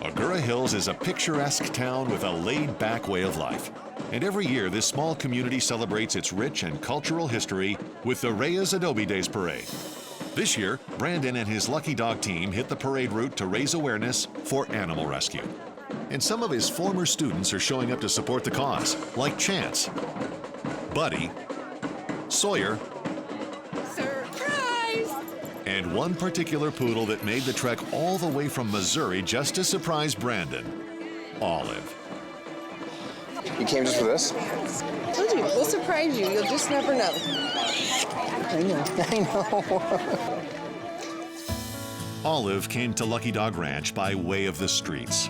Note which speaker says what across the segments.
Speaker 1: Agoura Hills is a picturesque town with a laid-back way of life. And every year, this small community celebrates its rich and cultural history with the Reyes Adobe Days Parade. This year, Brandon and his Lucky Dog team hit the parade route to raise awareness for animal rescue. And some of his former students are showing up to support the cause, like Chance, Buddy, Sawyer,
Speaker 2: surprise!
Speaker 1: And one particular poodle that made the trek all the way from Missouri just to surprise Brandon, Olive.
Speaker 3: You came just for this?
Speaker 2: I told you, we'll surprise you. You'll just never know.
Speaker 3: I know.
Speaker 1: Olive came to Lucky Dog Ranch by way of the streets.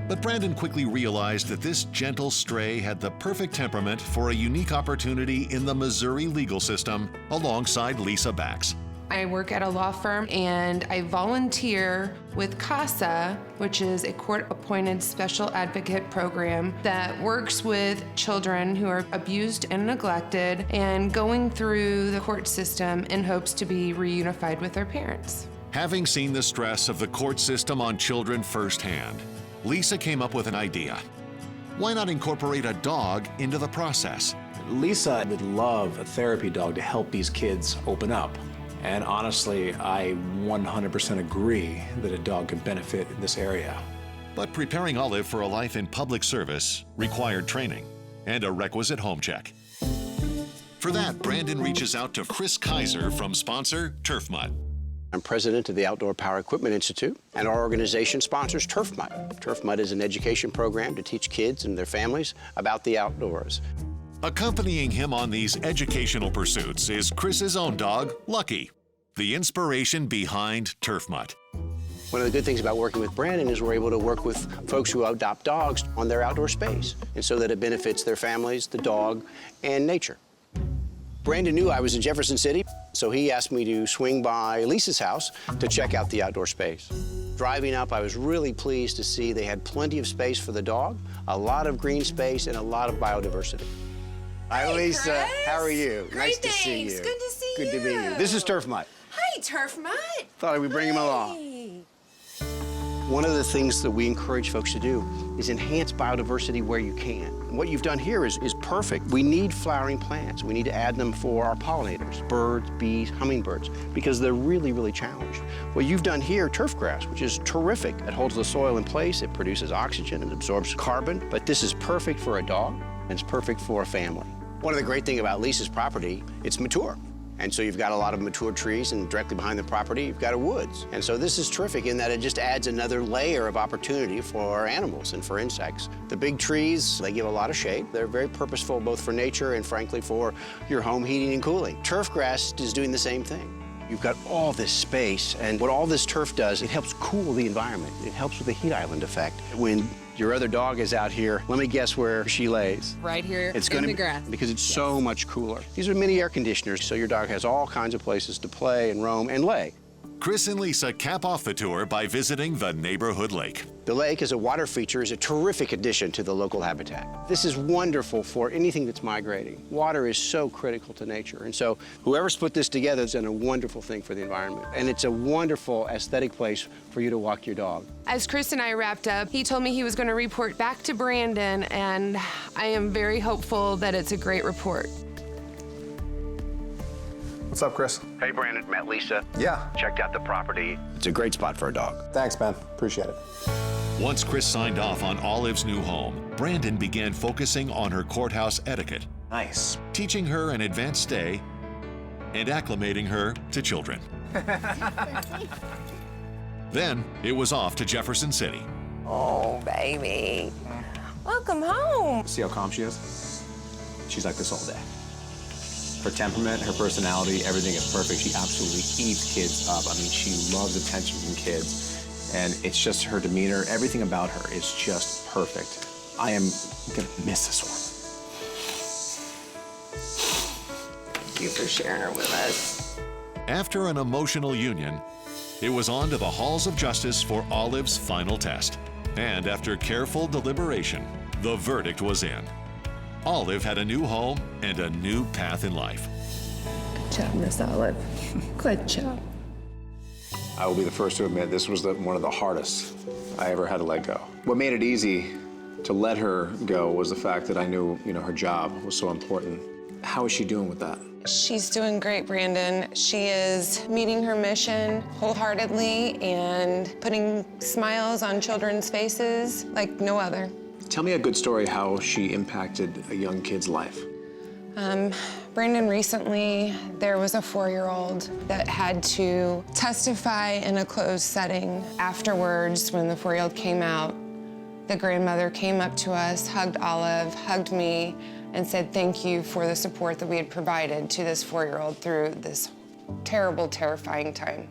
Speaker 1: But Brandon quickly realized that this gentle stray had the perfect temperament for a unique opportunity in the Missouri legal system alongside Lisa Bax.
Speaker 4: I work at a law firm and I volunteer with CASA, which is a court-appointed special advocate program that works with children who are abused and neglected and going through the court system in hopes to be reunified with their parents.
Speaker 1: Having seen the stress of the court system on children firsthand, Lisa came up with an idea. Why not incorporate a dog into the process?
Speaker 5: Lisa would love a therapy dog to help these kids open up. And honestly, I 100% agree that a dog could benefit in this area.
Speaker 1: But preparing Olive for a life in public service required training and a requisite home check. For that, Brandon reaches out to Chris Kaiser from sponsor Turf Mud.
Speaker 6: I'm president of the Outdoor Power Equipment Institute, and our organization sponsors Turf Mud. Turf Mud is an education program to teach kids and their families about the outdoors.
Speaker 1: Accompanying him on these educational pursuits is Chris's own dog, Lucky, the inspiration behind Turf Mud.
Speaker 6: One of the good things about working with Brandon is we're able to work with folks who adopt dogs on their outdoor space, and so that it benefits their families, the dog, and nature. Brandon knew I was in Jefferson City, so he asked me to swing by Lisa's house to check out the outdoor space. Driving up, I was really pleased to see they had plenty of space for the dog, a lot of green space, and a lot of biodiversity. Hi, Lisa.
Speaker 2: Chris.
Speaker 6: How are you?
Speaker 2: Great,
Speaker 6: nice to see you.
Speaker 2: thanks. Good to see
Speaker 6: Good to meet you. This is Turf Mud.
Speaker 2: Hi, Turf Mud.
Speaker 6: Thought I would bring him along. One of the things that we encourage folks to do is enhance biodiversity where you can. And what you've done here is perfect. We need flowering plants. We need to add them for our pollinators, birds, bees, hummingbirds, because they're really, really challenged. What you've done here, turf grass, which is terrific. It holds the soil in place, it produces oxygen, it absorbs carbon, but this is perfect for a dog, and it's perfect for a family. One of the great things about Lisa's property, it's mature. And so you've got a lot of mature trees, and directly behind the property, you've got a woods. And so this is terrific in that it just adds another layer of opportunity for animals and for insects. The big trees, they give a lot of shade. They're very purposeful both for nature and frankly for your home heating and cooling. Turf grass is doing the same thing. You've got all this space, and what all this turf does, it helps cool the environment. It helps with the heat island effect. When your other dog is out here, let me guess where she lays.
Speaker 2: Right here
Speaker 6: It's
Speaker 2: in
Speaker 6: gonna
Speaker 2: the grass.
Speaker 6: Because it's so much cooler. These are mini air conditioners, so your dog has all kinds of places to play and roam and lay.
Speaker 1: Chris and Lisa cap off the tour by visiting the neighborhood lake.
Speaker 6: The lake as a water feature is a terrific addition to the local habitat. This is wonderful for anything that's migrating. Water is so critical to nature, and so whoever's put this together has done a wonderful thing for the environment. And it's a wonderful aesthetic place for you to walk your dog.
Speaker 4: As Chris and I wrapped up, he told me he was going to report back to Brandon, and I am very hopeful that it's a great report.
Speaker 3: What's up, Chris?
Speaker 6: Hey, Brandon, met Lisa.
Speaker 3: Yeah.
Speaker 6: Checked out the property. It's a great spot for a dog.
Speaker 3: Thanks, man. Appreciate it.
Speaker 1: Once Chris signed off on Olive's new home, Brandon began focusing on her courthouse etiquette,
Speaker 5: Nice.
Speaker 1: teaching her an advanced stay and acclimating her to children. Then it was off to Jefferson City.
Speaker 2: Oh, baby. Welcome home.
Speaker 5: See how calm she is? She's like this all day. Her temperament, her personality, everything is perfect. She absolutely eats kids up. I mean, she loves attention from kids. And it's just her demeanor, everything about her is just perfect. I am gonna miss this one.
Speaker 2: Thank you for sharing her with us.
Speaker 1: After an emotional union, it was on to the halls of justice for Olive's final test. And after careful deliberation, the verdict was in. Olive had a new home and a new path in life.
Speaker 2: Good job, Miss Olive. Good job.
Speaker 3: I will be the first to admit this was one of the hardest I ever had to let go. What made it easy to let her go was the fact that I knew, her job was so important. How is she doing with that?
Speaker 2: She's doing great, Brandon. She is meeting her mission wholeheartedly and putting smiles on children's faces like no other.
Speaker 3: Tell me a good story how she impacted a young kid's life.
Speaker 2: Brandon, recently, there was a 4-year-old that had to testify in a closed setting. Afterwards, when the 4-year-old came out, the grandmother came up to us, hugged Olive, hugged me, and said thank you for the support that we had provided to this 4-year-old through this terrible, terrifying time.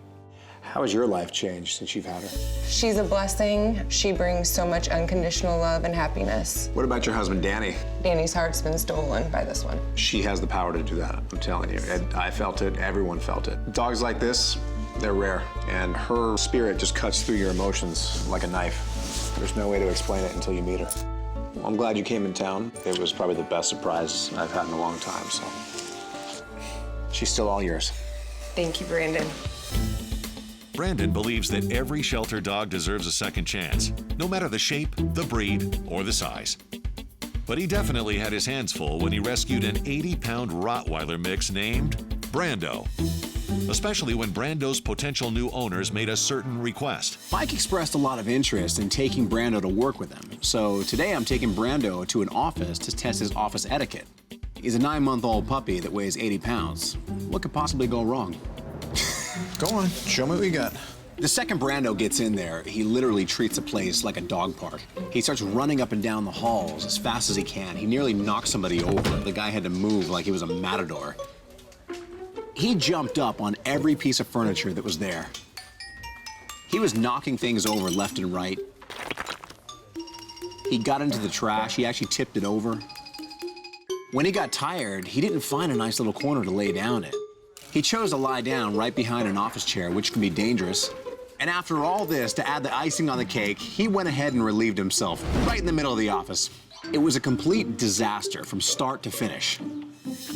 Speaker 3: How has your life changed since you've had her?
Speaker 2: She's a blessing. She brings so much unconditional love and happiness.
Speaker 3: What about your husband, Danny?
Speaker 2: Danny's heart's been stolen by this one.
Speaker 3: She has the power to do that, I'm telling you. I felt it, everyone felt it. Dogs like this, they're rare, and her spirit just cuts through your emotions like a knife. There's no way to explain it until you meet her. Well, I'm glad you came in town. It was probably the best surprise I've had in a long time, so. She's still all yours.
Speaker 2: Thank you, Brandon.
Speaker 1: Brandon believes that every shelter dog deserves a second chance, no matter the shape, the breed, or the size. But he definitely had his hands full when he rescued an 80-pound Rottweiler mix named Brando, especially when Brando's potential new owners made a certain request.
Speaker 5: Mike expressed a lot of interest in taking Brando to work with him, so today I'm taking Brando to an office to test his office etiquette. He's a 9-month-old puppy that weighs 80 pounds. What could possibly go wrong?
Speaker 3: Go on, show me what you got.
Speaker 5: The second Brando gets in there, he literally treats the place like a dog park. He starts running up and down the halls as fast as he can. He nearly knocked somebody over. The guy had to move like he was a matador. He jumped up on every piece of furniture that was there. He was knocking things over left and right. He got into the trash. He actually tipped it over. When he got tired, he didn't find a nice little corner to lay down in. He chose to lie down right behind an office chair, which can be dangerous. And after all this, to add the icing on the cake, he went ahead and relieved himself right in the middle of the office. It was a complete disaster from start to finish.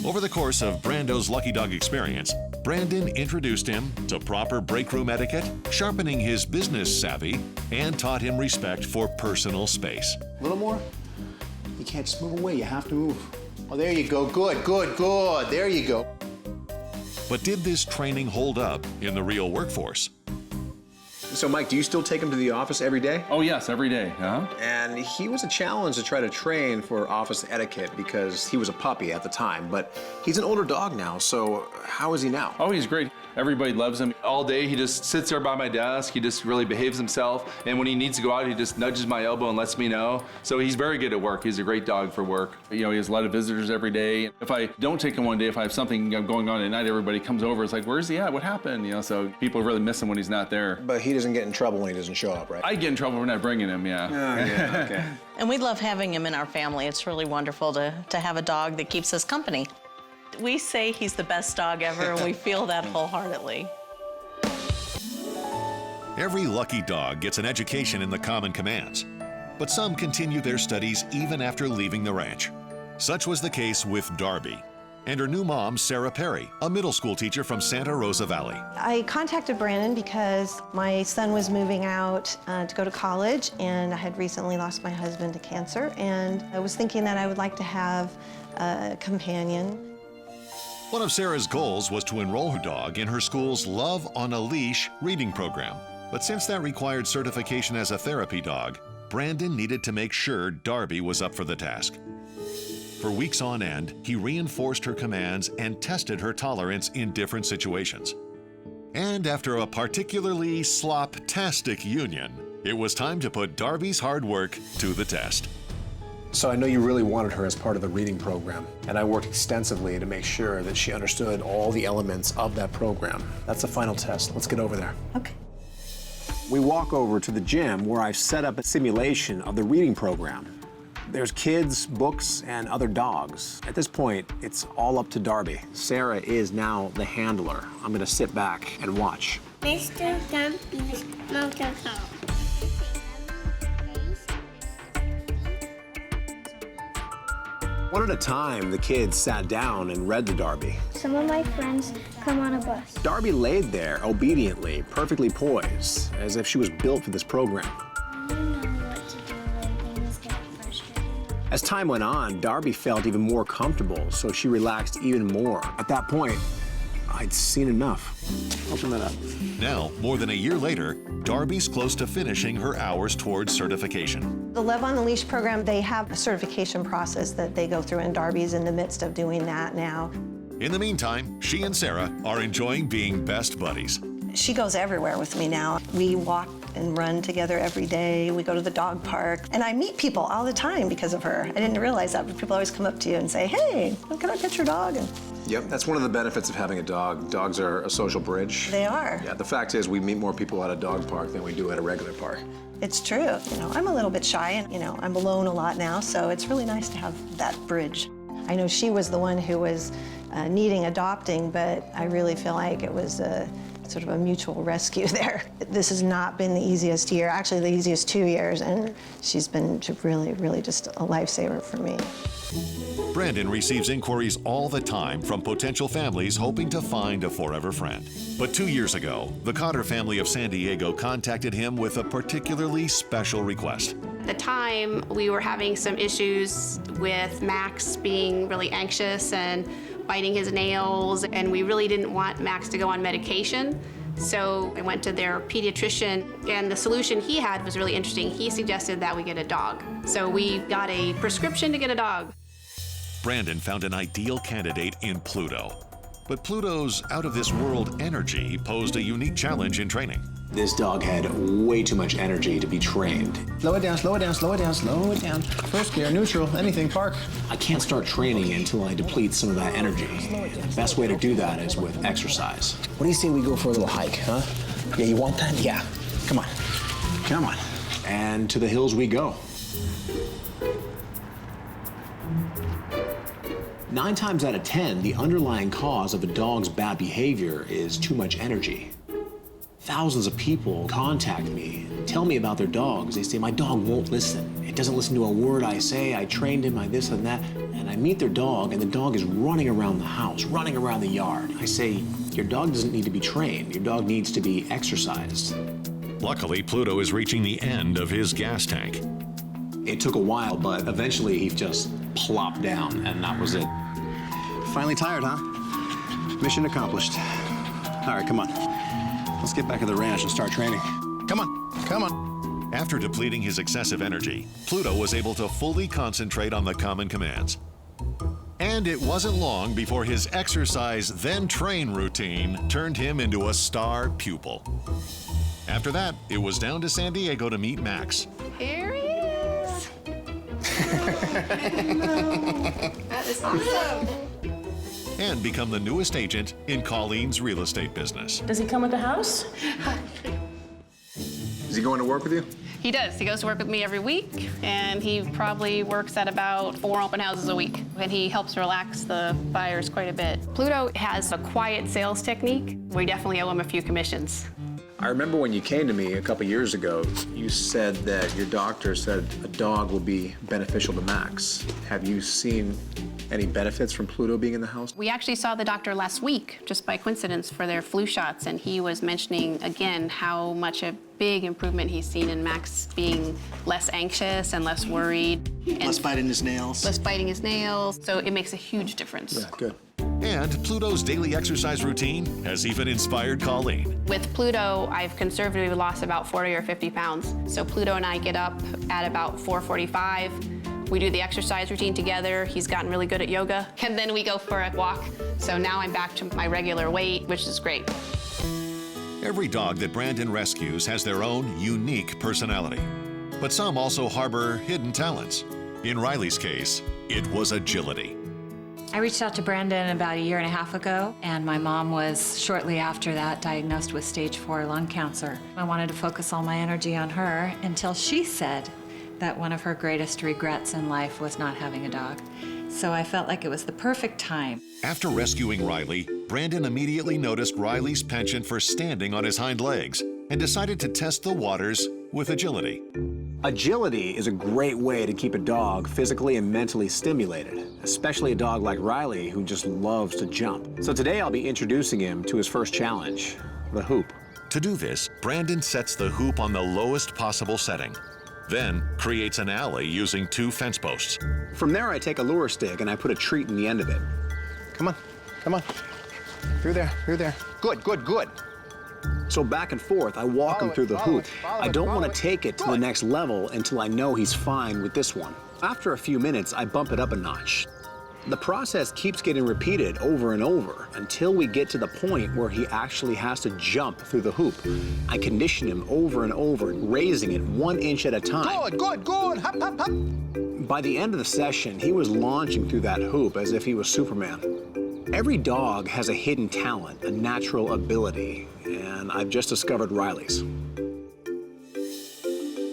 Speaker 1: Over the course of Brando's Lucky Dog experience, Brandon introduced him to proper break room etiquette, sharpening his business savvy, and taught him respect for personal space.
Speaker 3: A little more? You can't just move away, you have to move. Oh, there you go, good, good, good, there you go.
Speaker 1: But did this training hold up in the real workforce?
Speaker 3: So, Mike, do you still take him to the office every day?
Speaker 7: Oh, yes, every day.
Speaker 3: And he was a challenge to try to train for office etiquette because he was a puppy at the time, but he's an older dog now, so how is he now?
Speaker 7: Oh, he's great. Everybody loves him. All day, he just sits there by my desk. He just really behaves himself. And when he needs to go out, he just nudges my elbow and lets me know. So he's very good at work. He's a great dog for work. You know, he has a lot of visitors every day. If I don't take him one day, if I have something going on at night, everybody comes over. It's like, where's he at? What happened? You know, so people really miss him when he's not there.
Speaker 3: But he doesn't get in trouble when he doesn't show up, right?
Speaker 7: I get in trouble for not bringing him, yeah.
Speaker 3: Oh, yeah, okay.
Speaker 8: And we love having him in our family. It's really wonderful to have a dog that keeps us company. We say he's the best dog ever, and we feel that wholeheartedly.
Speaker 1: Every lucky dog gets an education in the common commands, but some continue their studies even after leaving the ranch. Such was the case with Darby and her new mom, Sarah Perry, a middle school teacher from Santa Rosa Valley.
Speaker 9: I contacted Brandon because my son was moving out to go to college, and I had recently lost my husband to cancer, and I was thinking that I would like to have a companion.
Speaker 1: One of Sarah's goals was to enroll her dog in her school's Love on a Leash reading program. But since that required certification as a therapy dog, Brandon needed to make sure Darby was up for the task. For weeks on end, he reinforced her commands and tested her tolerance in different situations. And after a particularly slop-tastic union, it was time to put Darby's hard work to the test.
Speaker 3: So I know you really wanted her as part of the reading program, and I worked extensively to make sure that she understood all the elements of that program. That's the final test. Let's get over there.
Speaker 9: Okay.
Speaker 5: We walk over to the gym where I've set up a simulation of the reading program. There's kids, books, and other dogs. At this point, it's all up to Darby. Sarah is now the handler. I'm gonna sit back and watch.
Speaker 10: Mr. Dumpy's motorhome.
Speaker 3: One at a time, the kids sat down and read to Darby.
Speaker 10: Some of my friends come on a bus.
Speaker 3: Darby laid there obediently, perfectly poised, as if she was built for this program.
Speaker 10: I don't know what to do when things get frustrating.
Speaker 3: As time went on, Darby felt even more comfortable, so she relaxed even more. At that point, I'd seen enough. Open that up.
Speaker 1: Now, more than a year later, Darby's close to finishing her hours towards certification.
Speaker 9: The Love on the Leash program, they have a certification process that they go through, and Darby's in the midst of doing that now.
Speaker 1: In the meantime, she and Sarah are enjoying being best buddies.
Speaker 9: She goes everywhere with me now. We walk and run together every day. We go to the dog park. And I meet people all the time because of her. I didn't realize that, but people always come up to you and say, hey, can I pet your dog? And
Speaker 3: Yep, that's one of the benefits of having a dog. Dogs are a social bridge.
Speaker 9: they are.
Speaker 3: Yeah, the fact is we meet more people at a dog park than we do at a regular park.
Speaker 9: It's true. You know, I'm a little bit shy and, I'm alone a lot now, so it's really nice to have that bridge. I know she was the one who was needing adopting, but I really feel like it was sort of a mutual rescue there. This has not been the easiest year, actually the easiest 2 years, and she's been really, really just a lifesaver for me.
Speaker 1: Brandon receives inquiries all the time from potential families hoping to find a forever friend. But 2 years ago, the Cotter family of San Diego contacted him with a particularly special request.
Speaker 11: At the time, we were having some issues with Max being really anxious and biting his nails, and we really didn't want Max to go on medication. So I went to their pediatrician, and the solution he had was really interesting. He suggested that we get a dog. So we got a prescription to get a dog.
Speaker 1: Brandon found an ideal candidate in Pluto. But Pluto's out-of-this-world energy posed a unique challenge in training.
Speaker 3: This dog had way too much energy to be trained. Slow it down, slow it down, slow it down, slow it down. First gear, neutral, anything, park. I can't start training until I deplete some of that energy. The best way to do that is with exercise. What do you say we go for a little hike, huh? Yeah, you want that? Yeah. Come on. Come on. And to the hills we go. 9 times out of 10, the underlying cause of a dog's bad behavior is too much energy. Thousands of people contact me and tell me about their dogs. They say, my dog won't listen. It doesn't listen to a word I say. I trained him, I this and that. And I meet their dog, and the dog is running around the house, running around the yard. I say, your dog doesn't need to be trained. Your dog needs to be exercised.
Speaker 1: Luckily, Pluto is reaching the end of his gas tank.
Speaker 3: It took a while, but eventually he just plopped down, and that was it. Finally tired, huh? Mission accomplished. All right, come on. Let's get back to the ranch and start training. Come on, come on.
Speaker 1: After depleting his excessive energy, Pluto was able to fully concentrate on the common commands. And it wasn't long before his exercise then train routine turned him into a star pupil. After that, it was down to San Diego to meet Max.
Speaker 11: Here he is. That is awesome.
Speaker 1: And become the newest agent in Colleen's real estate business.
Speaker 12: Does he come with the house?
Speaker 3: Is he going to work with you?
Speaker 11: He does. He goes to work with me every week, and he probably works at about 4 open houses a week. And he helps relax the buyers quite a bit. Pluto has a quiet sales technique. We definitely owe him a few commissions.
Speaker 3: I remember when you came to me a couple years ago, you said that your doctor said a dog would be beneficial to Max. Have you seen any benefits from Pluto being in the house?
Speaker 11: We actually saw the doctor last week, just by coincidence, for their flu shots, and he was mentioning again how much a big improvement he's seen in Max being less anxious and less worried.
Speaker 6: Less biting his nails.
Speaker 11: Less biting his nails, so it makes a huge difference.
Speaker 3: Yeah, good.
Speaker 1: And Pluto's daily exercise routine has even inspired Colleen.
Speaker 11: With Pluto, I've conservatively lost about 40 or 50 pounds. So Pluto and I get up at about 4:45. We do the exercise routine together. He's gotten really good at yoga. And then we go for a walk. So now I'm back to my regular weight, which is great.
Speaker 1: Every dog that Brandon rescues has their own unique personality. But some also harbor hidden talents. In Riley's case, it was agility.
Speaker 13: I reached out to Brandon about 1.5 years ago, and my mom was shortly after that diagnosed with stage 4 lung cancer. I wanted to focus all my energy on her until she said that one of her greatest regrets in life was not having a dog. So I felt like it was the perfect time.
Speaker 1: After rescuing Riley, Brandon immediately noticed Riley's penchant for standing on his hind legs and decided to test the waters with agility.
Speaker 3: Agility is a great way to keep a dog physically and mentally stimulated, especially a dog like Riley who just loves to jump. So today I'll be introducing him to his first challenge, the hoop.
Speaker 1: To do this, Brandon sets the hoop on the lowest possible setting, then creates an alley using 2 fence posts.
Speaker 3: From there, I take a lure stick and I put a treat in the end of it. Come on, come on. Through there, through there. Good, good, good. So back and forth, I walk him through the hoop. I don't want to take it to the next level until I know he's fine with this one. After a few minutes, I bump it up a notch. The process keeps getting repeated over and over until we get to the point where he actually has to jump through the hoop. I condition him over and over, raising it 1 inch at a time. Good, good, good. Hop, hop, hop. By the end of the session, he was launching through that hoop as if he was Superman. Every dog has a hidden talent, a natural ability, and I've just discovered Riley's.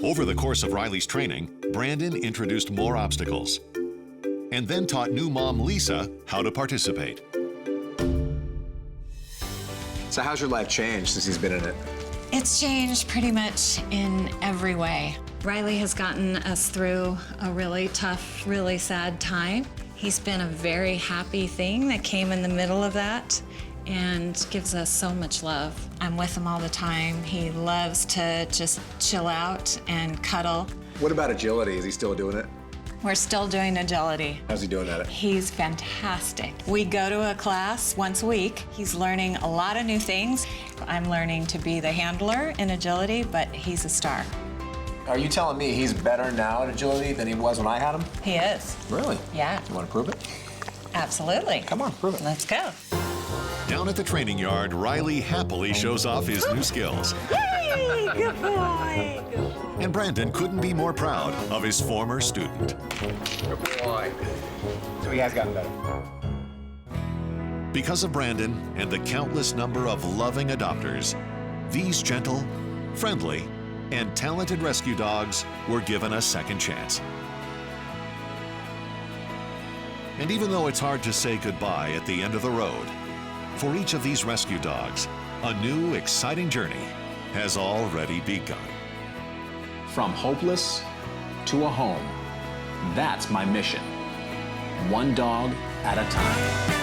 Speaker 1: Over the course of Riley's training, Brandon introduced more obstacles and then taught new mom Lisa how to participate.
Speaker 3: So how's your life changed since he's been in it?
Speaker 13: It's changed pretty much in every way. Riley has gotten us through a really tough, really sad time. He's been a very happy thing that came in the middle of that and gives us so much love. I'm with him all the time. He loves to just chill out and cuddle.
Speaker 3: What about agility? Is he still doing it?
Speaker 13: We're still doing agility.
Speaker 3: How's he doing at it?
Speaker 13: He's fantastic. We go to a class once a week. He's learning a lot of new things. I'm learning to be the handler in agility, but he's a star.
Speaker 3: Are you telling me he's better now at agility than he was when I had him?
Speaker 13: He is.
Speaker 3: Really?
Speaker 13: Yeah.
Speaker 3: You want to prove it?
Speaker 13: Absolutely.
Speaker 3: Come on, prove it.
Speaker 13: Let's go.
Speaker 1: Down at the training yard, Riley happily shows off his new skills.
Speaker 13: Yay! Good boy!
Speaker 1: And Brandon couldn't be more proud of his former student.
Speaker 3: Good boy. So he has gotten better.
Speaker 1: Because of Brandon and the countless number of loving adopters, these gentle, friendly, and talented rescue dogs were given a second chance. And even though it's hard to say goodbye at the end of the road, for each of these rescue dogs, a new, exciting journey has already begun.
Speaker 5: From hopeless to a home, that's my mission. One dog at a time.